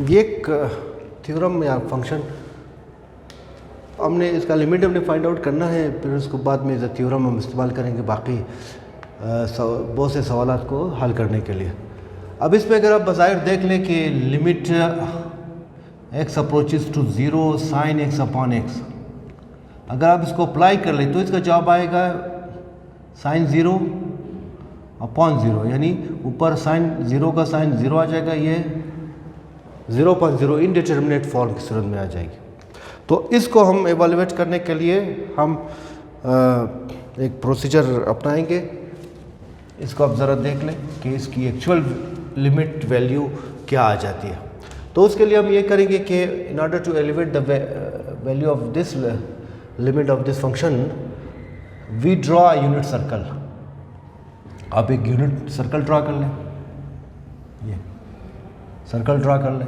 ये एक थ्योरम या फंक्शन हमने इसका लिमिट हमने फाइंड आउट करना है, फिर उसको बाद में एज अ थ्योरम हम इस्तेमाल करेंगे बाकी बहुत से सवालात को हल करने के लिए। अब इसमें अगर आप बज़ाहिर देख लें कि limit x approaches to 0 sine x upon x, अगर आप इसको अप्लाई कर लें तो इसका जवाब आएगा साइन 0 अपॉन 0, यानी ऊपर साइन 0 का साइन 0 आ जाएगा, ये 0.0 इनडिटर्मिनेट फॉर्म की सूरत में आ जाएगी। तो इसको हम एवेलुएट करने के लिए हम एक प्रोसीजर अपनाएंगे। इसको आप ज़रा देख लें कि इसकी एक्चुअल लिमिट वैल्यू क्या आ जाती है। तो उसके लिए हम ये करेंगे कि in order to elevate the value of this limit of this function we draw a unit circle. आप एक यूनिट सर्कल ड्रा कर लें, ये सर्कल ड्रा कर लें,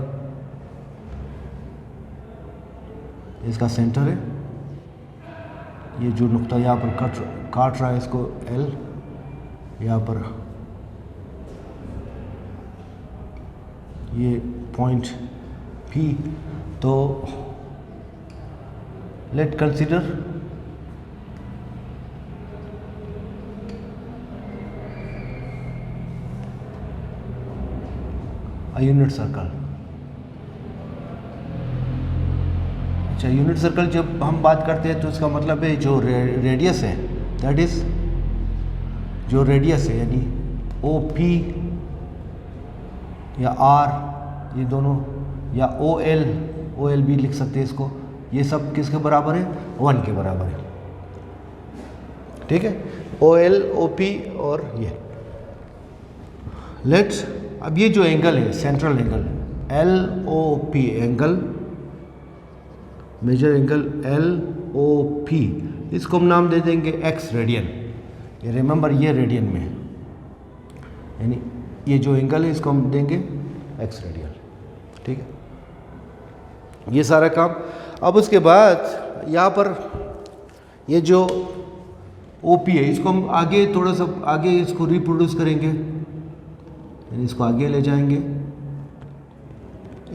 इसका सेंटर है, ये जो नुक्ता यहाँ पर काट रहा है इसको L, यहाँ पर ये पॉइंट P। तो late consider a unit circle. अच्छा, यूनिट सर्कल जब हम बात करते हैं तो इसका मतलब है जो रेडियस है, दैट इज़ जो रेडियस है, यानी OP या R, ये दोनों, या OL भी लिख सकते हैं इसको, ये सब किसके बराबर है? 1 के बराबर है। ठीक है, OL OP और ये लेट्स। अब ये जो एंगल है central angle LOP angle, major angle LOP, इसको हम नाम दे देंगे x रेडियन। ये रिमेंबर ये रेडियन में है, यानी ये जो एंगल है इसको हम देंगे x रेडियन। ठीक है, ये सारा काम। अब उसके बाद यहाँ पर ये जो OP है इसको हम आगे थोड़ा सा आगे इसको रिप्रोड्यूस करेंगे, यानी इसको आगे ले जाएंगे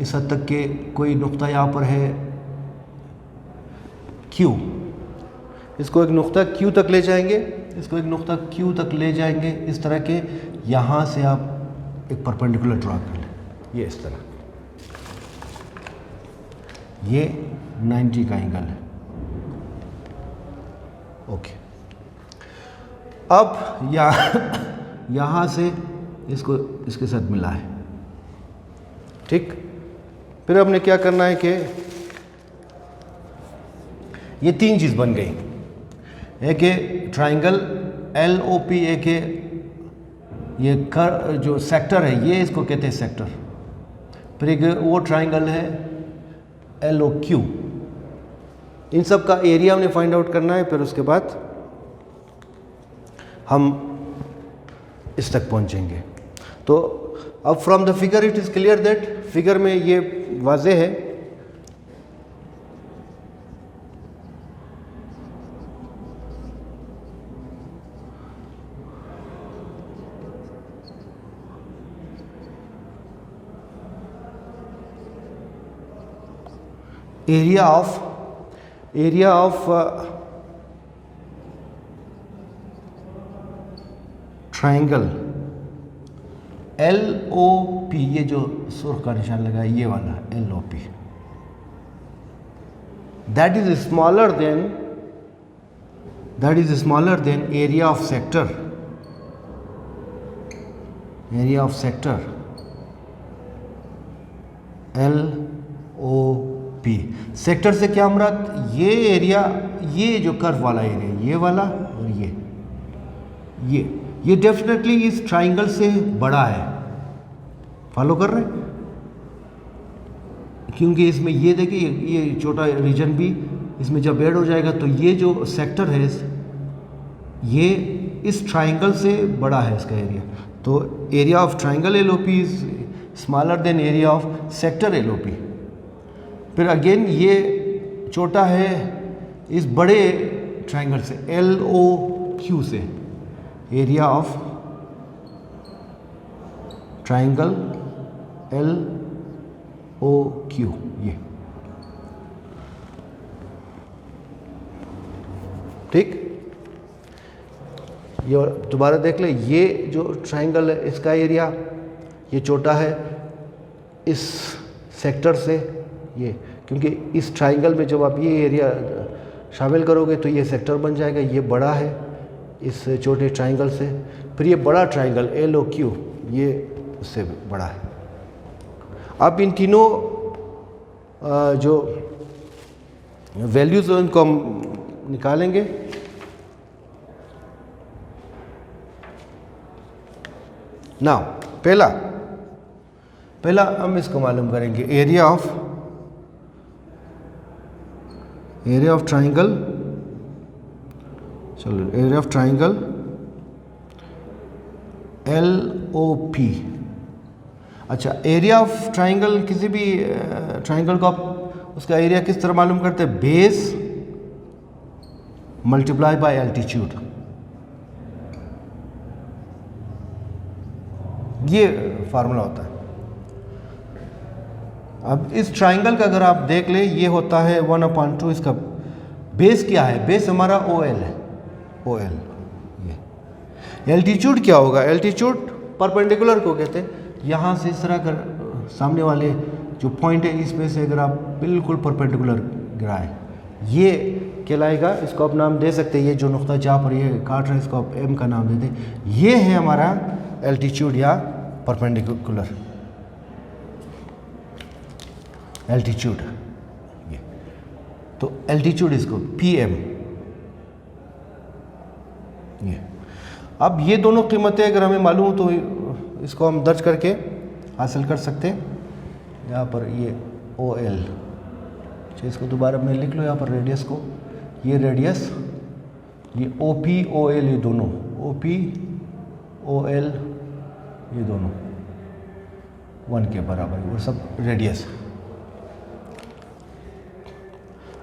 इस हद तक के कोई नुक्ता यहाँ पर है Q, इसको एक नुक्ता Q तक ले जाएंगे, इसको एक नुक्ता Q तक ले जाएंगे इस तरह के। यहाँ से आप एक परपेंडिकुलर ड्रा कर लें, ये इस तरह, ये 90 का एंगल है। ओके, अब यहाँ से इसको इसके साथ मिला है। ठीक, फिर हमने क्या करना है कि ये 3 चीज़ बन गई, एक है ट्राइंगल LOP, एक है ये जो सेक्टर है ये इसको कहते हैं सेक्टर, फिर एक वो ट्राइंगल है LOQ। इन सब का एरिया हमने फाइंड आउट करना है, फिर उसके बाद हम इस तक पहुंचेंगे। तो अब from the figure it is clear that, figure में ये वाज़ेह है area of triangle LOP, ये जो सुर्ख का निशान लगा है ये वाला LOP, that is smaller than area of sector LOP। Sector से क्या मुराद? ये एरिया, ये जो कर्व वाला एरिया, ये वाला और ये डेफिनेटली इस ट्राइंगल से बड़ा है। फॉलो कर रहे हैं? क्योंकि इसमें ये देखिए ये छोटा रीजन भी इसमें जब ऐड हो जाएगा तो ये जो सेक्टर है ये इस ट्राइंगल से बड़ा है इसका एरिया। तो area of triangle LOP is smaller than area of sector LOP। फिर अगेन ये छोटा है इस बड़े ट्राइंगल से LOQ से, एरिया ऑफ ट्राइंगल LOQ, ये ठीक। ये दोबारा देख ले, ये जो ट्राइंगल है इसका एरिया ये छोटा है इस सेक्टर से, ये क्योंकि इस ट्राइंगल में जब आप ये एरिया शामिल करोगे तो ये सेक्टर बन जाएगा, ये बड़ा है इस छोटे ट्राइंगल से, फिर ये बड़ा ट्राइंगल LOQ ये उससे बड़ा है। अब इन तीनों जो वैल्यूज़ उनको हम निकालेंगे। नाउ पहला हम इसको मालूम करेंगे, एरिया ऑफ ट्राइंगल। चलो, एरिया ऑफ ट्राइंगल LOP। अच्छा, एरिया ऑफ ट्राइंगल, किसी भी ट्राइंगल को आप उसका एरिया किस तरह मालूम करते हैं? बेस मल्टीप्लाई बाय एल्टीट्यूड, ये फार्मूला होता है। अब इस ट्राइंगल का अगर आप देख ले, ये होता है 1/2, इसका बेस क्या है? बेस हमारा OL है, OL। ये एल्टीट्यूड क्या होगा? एल्टीट्यूड परपेंडिकुलर को कहते हैं, यहाँ से इस तरह कर सामने वाले जो पॉइंट है इसमें से अगर आप बिल्कुल परपेंडिकुलर गिराएं, ये कहलाएगा, इसको आप नाम दे सकते हैं, ये जो नुक्ता जहाँ पर ये काट रहा है इसको आप M का नाम दे दें, ये है हमारा एल्टीट्यूड या परपेंडिकुलर एल्टीट्यूड। ये तो एल्टीट्यूड इसको PM। ये अब ये दोनों कीमतें अगर हमें मालूम हो तो इसको हम दर्ज करके हासिल कर सकते हैं। यहाँ पर ये OL, इसको दोबारा मैं लिख लो यहाँ पर रेडियस को, ये रेडियस, ये OP OL, ये दोनों OP OL ये दोनों 1 के बराबर, वो सब रेडियस।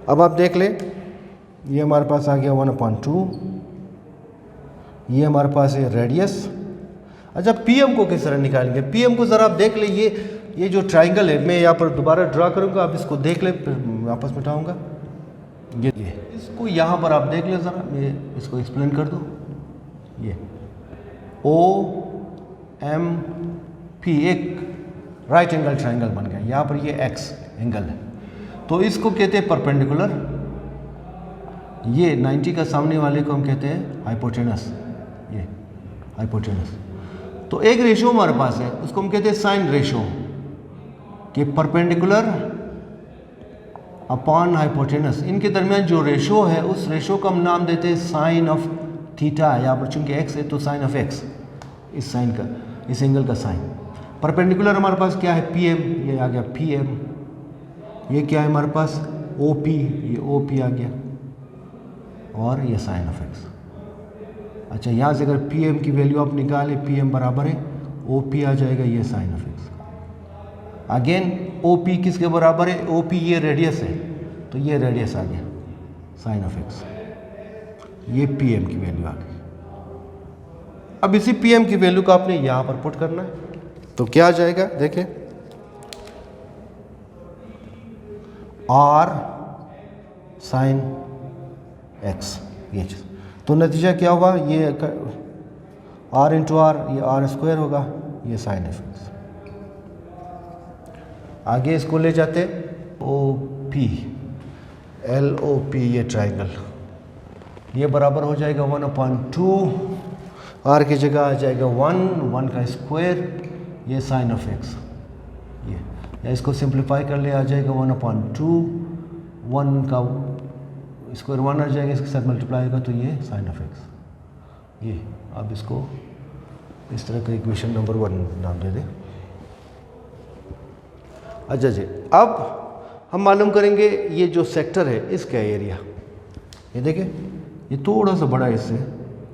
अब आप देख ले, ये हमारे पास आ गया 1/2, ये हमारे पास है रेडियस। अच्छा, PM को किस तरह निकालेंगे? PM को ज़रा आप देख ले, ये जो ट्राइंगल है, मैं यहाँ पर दोबारा ड्रा करूँगा, आप इसको देख ले, फिर वापस मिटाऊँगा। ये इसको यहाँ पर आप देख ले ज़रा, मैं इसको एक्सप्लेन कर दूँ। ये OMP एक राइट एंगल ट्राइंगल बन गया, यहाँ पर ये X एंगल है, तो इसको कहते हैं परपेंडिकुलर। ये 90 का सामने वाले को हम कहते हैं हाइपोटेनस, ये हाइपोटेनस। तो एक रेशो हमारे पास है, उसको हम कहते हैं साइन रेशो, कि परपेंडिकुलर अपॉन हाइपोटेनस, इनके दरमियान जो रेशो है उस रेशो को हम नाम देते हैं साइन ऑफ थीटा। यहाँ पर चूंकि x है तो साइन ऑफ x, इस साइन का, इस एंगल का साइन। परपेंडिकुलर हमारे पास क्या है? PM, ये आ गया PM। ये क्या है हमारे पास? OP, ये OP आ गया, और ये साइन ऑफ x। अच्छा, यहाँ से अगर PM की वैल्यू आप निकालें, PM बराबर है OP आ जाएगा, ये sine of x। Again OP किसके बराबर है? OP ये रेडियस है, तो ये रेडियस आ गया, साइन ऑफ x। ये PM की वैल्यू आ गई। अब इसी PM की वैल्यू को आपने यहाँ पर पुट करना है, तो क्या आ जाएगा? देखें, R साइन x, ये चीज़। तो नतीजा क्या होगा? ये R इंटू R, ये R² होगा, ये साइन ऑफ x। आगे इसको ले जाते OP, LOP, ये ट्राइंगल, ये बराबर हो जाएगा 1/2, R की जगह आ जाएगा 1 का स्क्वायर, ये साइन ऑफ x। ये या इसको सिंप्लीफाई कर ले, आ जाएगा 1/2, 1 का स्क्वायर 1 आ जाएगा, इसके साथ मल्टीप्लाई होगा तो ये साइन ऑफ x। ये अब इसको इस तरह का इक्वेशन नंबर 1 नाम दे दें। अच्छा जी, अब हम मालूम करेंगे ये जो सेक्टर है इसका एरिया। ये देखें, ये थोड़ा सा बड़ा है इससे,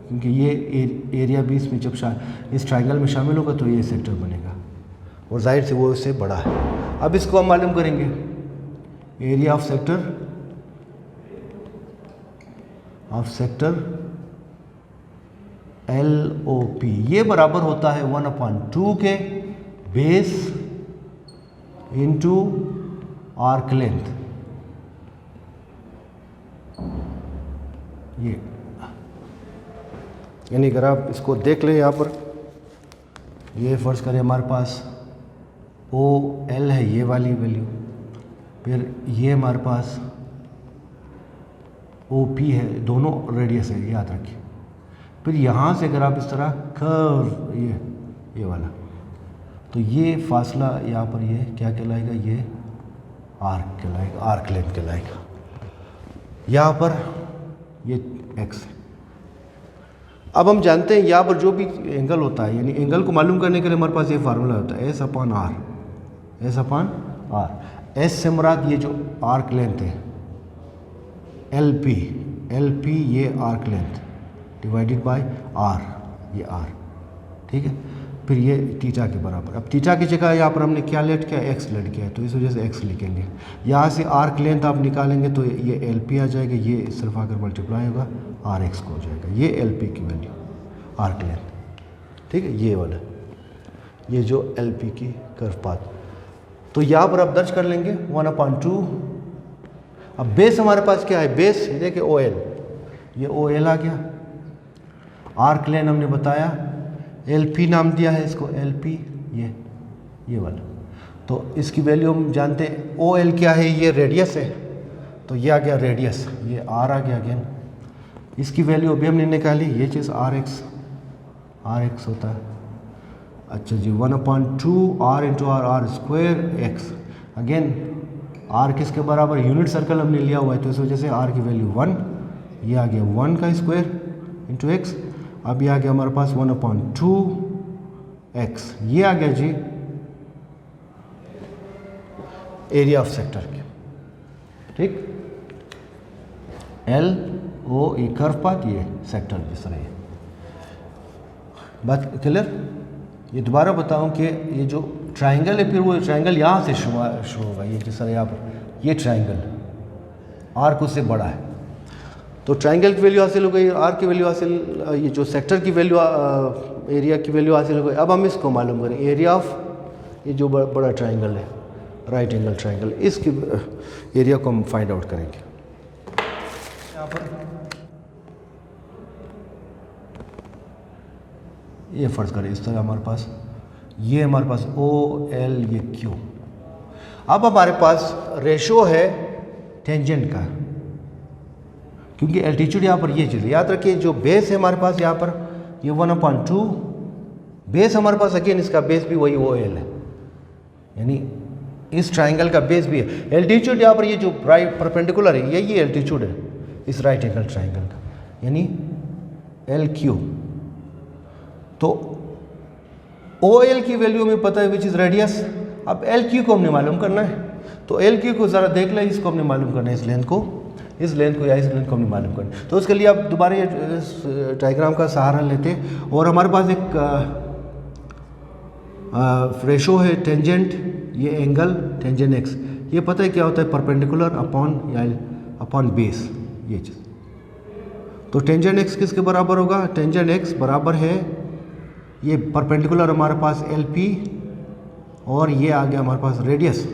क्योंकि ये एरिया भी इसमें जब इस ट्राइंगल में शामिल होगा तो ये सेक्टर बनेगा, और जाहिर से वो इससे बड़ा है। अब इसको हम मालूम करेंगे, एरिया ऑफ सेक्टर LOP, ये बराबर होता है 1/2 के बेस इंटू आर्क लेंथ, ये यानी अगर आप इसको देख लें यहाँ पर, ये फर्ज करें हमारे पास ओ एल है ये वाली वैल्यू, फिर ये हमारे पास ओ पी है, दोनों रेडियस है याद रखिए। फिर यहाँ से अगर आप इस तरह कर्व ये वाला, तो ये फासला यहाँ पर ये क्या कहलाएगा, ये आर्क कहलाएगा, आर्क लेंथ कहलाएगा। यहाँ पर ये एक्स है। अब हम जानते हैं यहाँ पर जो भी एंगल होता है, यानी एंगल को मालूम करने के लिए हमारे पास ये फार्मूला होता है S upon R, S upon R. S से मुराद ये जो आर्क लेंथ है एल पी ये arc length divided by R, ये आर, ठीक है। फिर ये थीटा के बराबर। अब थीटा की जगह यहाँ पर हमने क्या लेट किया, एक्स लेट किया है, तो इस वजह से एक्स लिखेंगे। यहाँ से आर्क लेंथ आप निकालेंगे तो ये एल पी आ जाएगा, ये सिर्फ आकर मल्टीप्लाई होगा आर एक्स को हो जाएगा, ये एल पी की वैल्यू आर्क लेंथ, ठीक है, ये वाला, ये जो एल पी की कर्व पाथ। तो यहाँ पर आप दर्ज कर लेंगे 1/2। अब बेस हमारे पास क्या है, बेस देखिए ओ एल, ये ओ एल आ गया। आर्क लेंथ हमने बताया एल पी नाम दिया है इसको, एल पी ये वाला। तो इसकी वैल्यू हम जानते हैं, ओ एल क्या है, ये रेडियस है, तो ये आ गया रेडियस, ये आर आ गया अगेन। इसकी वैल्यू अभी हमने निकाली, ये चीज़ आर एक्स होता है। अच्छा जी, 1/2 R into R square x. Again R किसके बराबर, यूनिट सर्कल हमने लिया हुआ है, तो इस वजह से आर की वैल्यू 1, ये आ गया 1 का स्क्वायर इंटू एक्स। अब ये आ गया हमारे पास 1/2 एक्स, ये आ गया जी एरिया ऑफ सेक्टर के, ठीक। एल ओ ए कर्व पाथ, ये सेक्टर जिस तरह है। बात क्लियर। ये दोबारा बताऊं कि ये जो ट्राइंगल है, फिर वो ट्राइंगल यहाँ से शुरू होगा, ये जिस तरह यहाँ पर ये ट्राइंगल आर्क उससे बड़ा है, तो ट्राइंगल की वैल्यू हासिल हो गई, आर्क की वैल्यू हासिल, ये जो सेक्टर की वैल्यू एरिया की वैल्यू हासिल हो गई। अब हम इसको मालूम करें, एरिया ऑफ ये जो बड़ा ट्राइंगल है, राइट एंगल ट्राइंगल, इसकी एरिया को हम फाइंड आउट करेंगे। यहाँ पर ये फर्ज करें इस तरह हमारे पास, ये हमारे पास ओ एल, ये क्यू। अब हमारे पास रेशो है टेंजेंट का, क्योंकि एल्टीट्यूड यहाँ पर ये चीज़ याद रखिए, जो बेस है हमारे पास यहाँ पर ये 1/2 बेस हमारे पास, अगेन इसका बेस भी वही ओ एल है, यानी इस ट्राइंगल का बेस भी है। एल्टीट्यूड यहाँ पर ये जो राइट परपेंडिकुलर है, यही एल्टीट्यूड है इस राइट एंगल ट्राइंगल का, यानी एल क्यू। तो ओ एल की वैल्यू हमें पता है विच इज़ रेडियस। अब एल क्यू को हमने मालूम करना है, तो एल क्यू को ज़रा देख लें, इसको हमने मालूम करना है, इस लेंथ को या इस लेंथ को हमने मालूम करना है। तो उसके लिए आप दोबारा ये डायग्राम का सहारा लेते, और हमारे पास एक रेशो है टेंजेंट, ये एंगल टेंजेंट एक्स, ये पता है क्या होता है, परपेंडिकुलर अपॉन बेस, ये चीज़। तो टेंजेंट एक्स किसके बराबर होगा, टेंजेंट एक्स बराबर है ये परपेंडिकुलर हमारे पास एल पी, और ये आ गया हमारे पास रेडियस।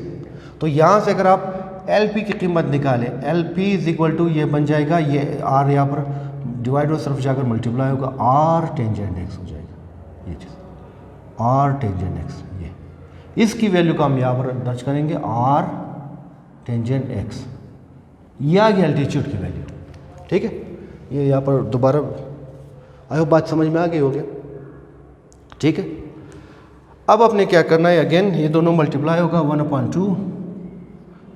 तो यहाँ से अगर आप एल पी की कीमत निकालें, L P is equal to ये बन जाएगा, ये आर यहाँ पर डिवाइड और सिर्फ जाकर मल्टीप्लाई होगा, आर टेंजेंट एक्स हो जाएगा, ये चीज़ आर टेंजेंट एक्स। ये इसकी वैल्यू का हम यहाँ पर दर्ज करेंगे, आर टेंजेंट एक्स, ये आ गया एल्टीट्यूड की वैल्यू, ठीक है। ये यहाँ पर दोबारा आई होप बात समझ में आ गई होगी, ठीक है। अब आपने क्या करना है, अगेन ये दोनों मल्टीप्लाई होगा 1/2,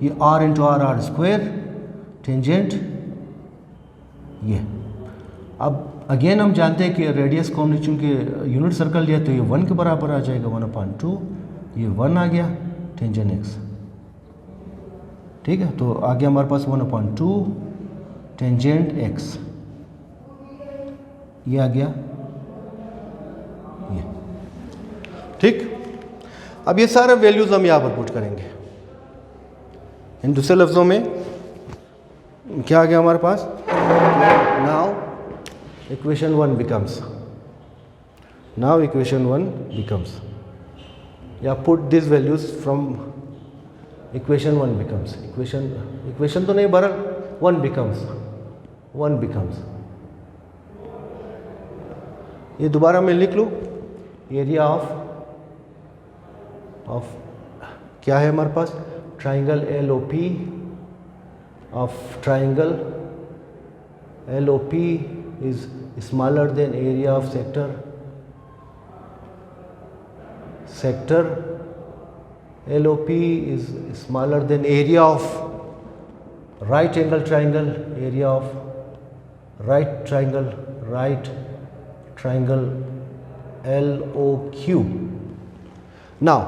ये R into R square tangent ये। अब अगेन हम जानते हैं कि रेडियस को हमने चूँकि यूनिट सर्कल लिया, तो ये 1 के बराबर आ जाएगा, 1/2, ये 1 आ गया टेंजेंट एक्स, ठीक है। तो आ गया हमारे पास 1/2 टेंजेंट एक्स, ये आ गया ये, ठीक। अब ये सारे वैल्यूज हम यहाँ पर पुट करेंगे। इन दूसरे लफ्ज़ों में क्या आ गया हमारे पास, नाउ इक्वेशन 1 बिकम्स, या put this values from equation 1 becomes, equation तो नहीं बरल 1 बिकम्स, ये दोबारा मैं लिख लूँ, एरिया ऑफ क्या है हमारे पास, triangle LOP, of triangle LOP is smaller than area of sector LOP is smaller than area of right angle triangle, area of right triangle LOQ. Now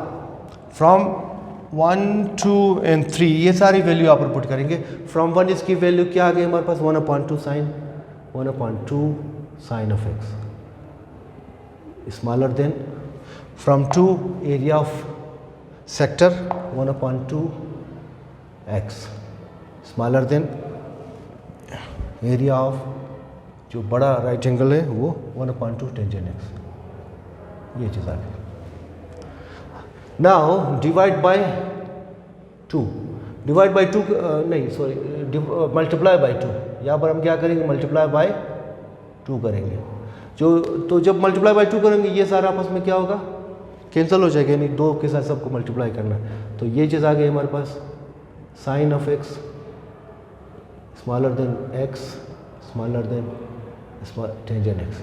from 1, 2 and 3 ये सारी वैल्यू आप put करेंगे. From 1 इसकी value क्या आ गई हमारे पास, 1/2 sine of x, smaller than. From 2 area of sector 1/2 x, smaller than area of जो बड़ा राइट एंगल है वो 1/2 टेंजेंट x. ये चीज़ आ गई. Now divide by 2, multiply by 2. यहाँ पर हम क्या करेंगे, मल्टीप्लाई बाय 2 करेंगे. तो जब मल्टीप्लाई बाय 2 करेंगे ये सारा आपस में क्या होगा, कैंसिल हो जाएगा, यानी 2 के साथ सबको मल्टीप्लाई करना. तो ये चीज़ आ गई हमारे पास, sine of x smaller than tangent x.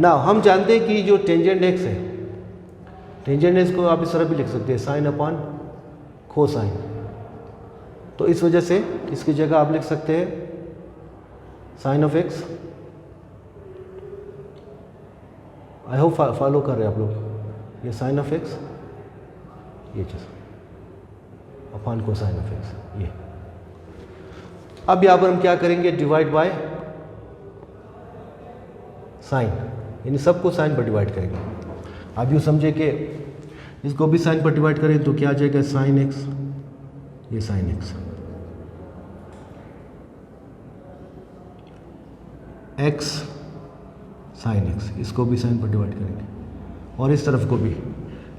ना हम जानते हैं कि जो टेंजेंट x है, टेंजेंट x को आप इस तरह भी लिख सकते हैं, साइन अपॉन कोसाइन. तो इस वजह से इसकी जगह आप लिख सकते हैं sine of x, I hope follow कर रहे हैं आप लोग, ये साइन ऑफ x, ये चीज़ अपॉन कोसाइन ऑफ x. ये अब यहाँ पर हम क्या करेंगे, डिवाइड बाय साइन, यानी सबको साइन पर डिवाइड करेंगे. आप यूँ समझे कि इसको भी साइन पर डिवाइड करें तो क्या आ जाएगा, साइन x, ये sine x, x sine x, इसको भी साइन पर डिवाइड करेंगे. और इस तरफ को भी,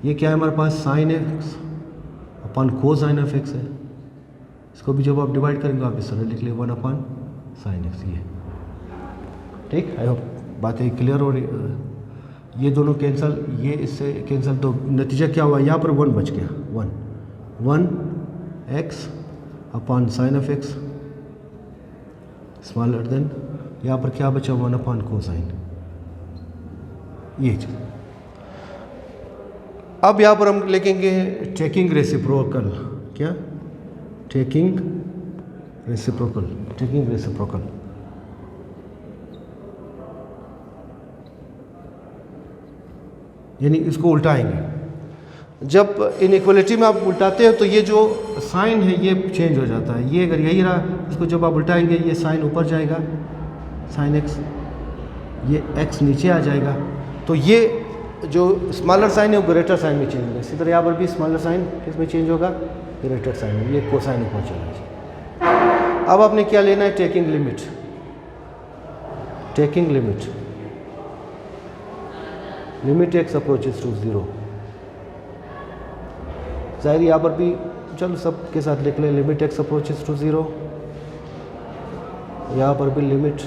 ये क्या है हमारे पास, sine x upon cosine of x है. इसको भी जब आप डिवाइड करेंगे आप इस तरह लिख लें 1/sin x. ये ठीक, आई होप बातें क्लियर हो रही. ये दोनों कैंसिल, ये इससे कैंसिल, तो नतीजा क्या हुआ, यहाँ पर 1 बच गया, 1 x upon sine of x smaller then, यहाँ पर क्या बचा, 1/cosine. ये चीज़. अब यहाँ पर हम लिखेंगे टेकिंग रेसिप्रोकल. क्या, टेकिंग रेसिप्रोकल. यानी इसको उल्टाएंगे. जब इनइक्वलिटी में आप उल्टाते हैं तो ये जो साइन है ये चेंज हो जाता है. ये अगर यही रहा, इसको जब आप उल्टाएंगे ये साइन ऊपर जाएगा, साइन x, ये x नीचे आ जाएगा. तो ये जो स्मॉलर साइन है वो ग्रेटर साइन में चेंज होगा. इसी तरह यहाँ पर भी स्मॉलर साइन किस में चेंज होगा, ग्रेटर साइन में. ये कोसाइन ऊपर चला जाएगा. अब आपने क्या लेना है, taking limit x approaches to 0. जाहिर यहाँ पर भी चलो सब के साथ लिख लें, लिमिट x अप्रोचेस टू 0. यहाँ पर भी limit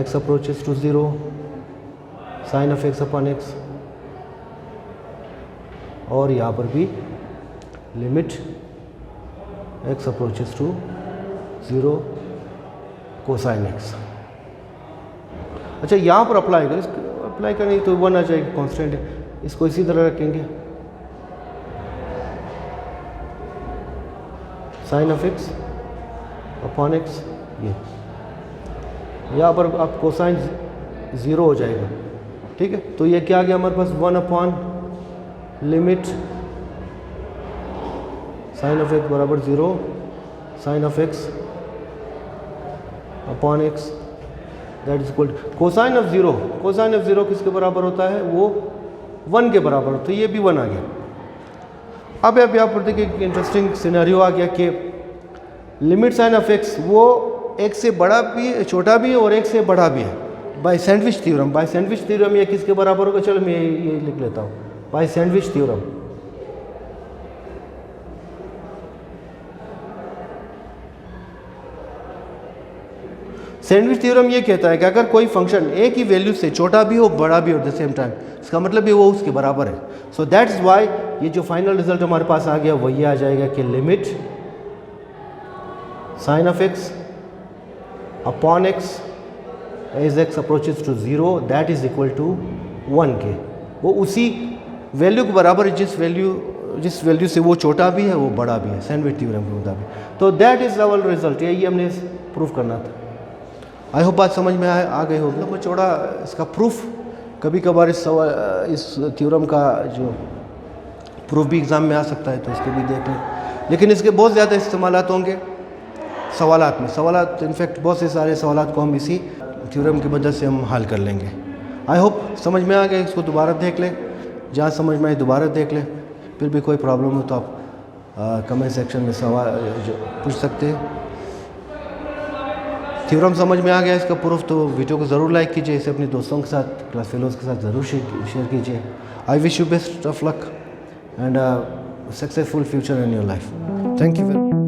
x approaches to 0, sine of x upon x. और यहाँ पर भी limit x approaches to 0 cosine x. अच्छा, यहाँ पर अप्लाई करें तो 1 आ जाएगा, कांस्टेंट है. इसको इसी तरह रखेंगे, sine of x upon x. ये यहाँ पर आप कोसाइन 0 हो जाएगा. ठीक है, तो ये क्या आ गया हमारे पास, 1 लिमिट साइन ऑफ x बराबर 0, sine of x upon x that is equal cosine of 0 किसके बराबर होता है, वो 1 के बराबर होता है. ये भी 1 आ गया. अब यहाँ पर देखिए एक इंटरेस्टिंग सिनेरियो आ गया कि लिमिट साइन ऑफ x वो x से बड़ा भी, छोटा भी है और x से बड़ा भी है. बाय सैंडविच थ्योरम ये किसके बराबर होगा, चलो मैं ये लिख लेता हूँ, by sandwich theorem sandwich theorem ये कहता है कि अगर कोई फंक्शन एक ही वैल्यू से छोटा भी हो बड़ा भी हो एट द सेम टाइम, इसका मतलब भी वो उसके बराबर है। सो दैट्स वाई ये जो फाइनल रिजल्ट हमारे पास आ गया वो ये आ जाएगा कि limit sine of x upon x as x approaches to 0 that is equal to 1 के, वो उसी वैल्यू के बराबर है जिस वैल्यू से वो छोटा भी है वो बड़ा भी है सैंडविच थ्योरम के मुताबिक। तो दैट इज़ आवर रिजल्ट, यही हमने प्रूव करना था। आई होप बात समझ में आ गई होगी। लंबा चौड़ा इसका प्रूफ कभी कभार इस थ्योरम का जो प्रूफ भी एग्ज़ाम में आ सकता है तो इसको भी देख लें, लेकिन इसके बहुत ज़्यादा इस्तेमालात होंगे सवालात में। सवालात इनफैक्ट बहुत से सारे सवालात को हम इसी थ्योरम की मदद से हम हल कर लेंगे। आई होप समझ में आ गया। इसको दोबारा देख लें, जहाँ समझ में आए दोबारा देख लें। फिर भी कोई प्रॉब्लम हो तो आप कमेंट सेक्शन में सवाल जो पूछ सकते हैं। थ्योरम समझ में आ गया इसका प्रूफ तो वीडियो को ज़रूर लाइक कीजिए, इसे अपने दोस्तों के साथ क्लास फेलोज़ के साथ ज़रूर शेयर कीजिए। I wish you best of luck and successful future in your life. Thank you very much.